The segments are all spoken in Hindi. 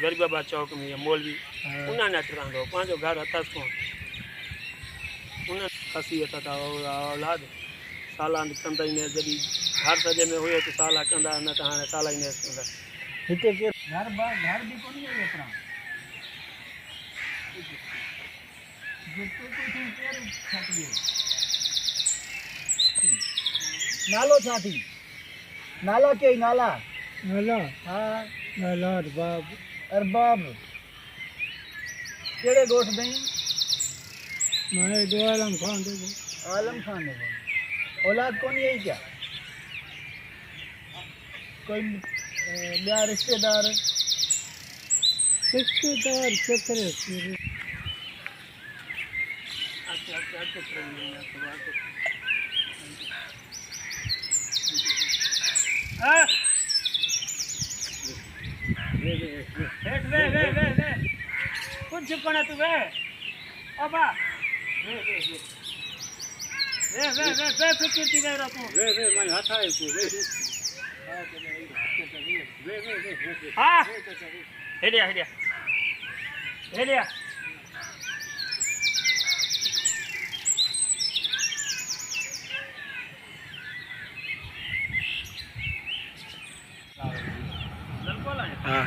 गरीब बाबा चौक में मौलवी उन्होंने अटरांदो पांचो घर हथस को उन्हें खसीयत था औलाद साला कंदा ने जदी घर सजे में हुए तो साला कंदा न त हाने साला ही ने कंदा हिते के घर भी कोनी है अपना जितो को तुम केर छाटियो नालो छाटी नाला के नाला हां नाला अरबाब केड़े गोठ दई मैं दो आलम खान दे औलाद कौन है क्या कोई या रिश्तेदार चक्कर कुछ कोना तू वे अबा वे फिक्र वे रखो वे मैं हाथ आए को वे हां हेडिया हां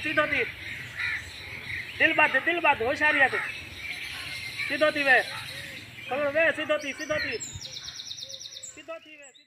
सीधो थी दिल बात होशियारिया थी सीधो थी वे सीधो थी वे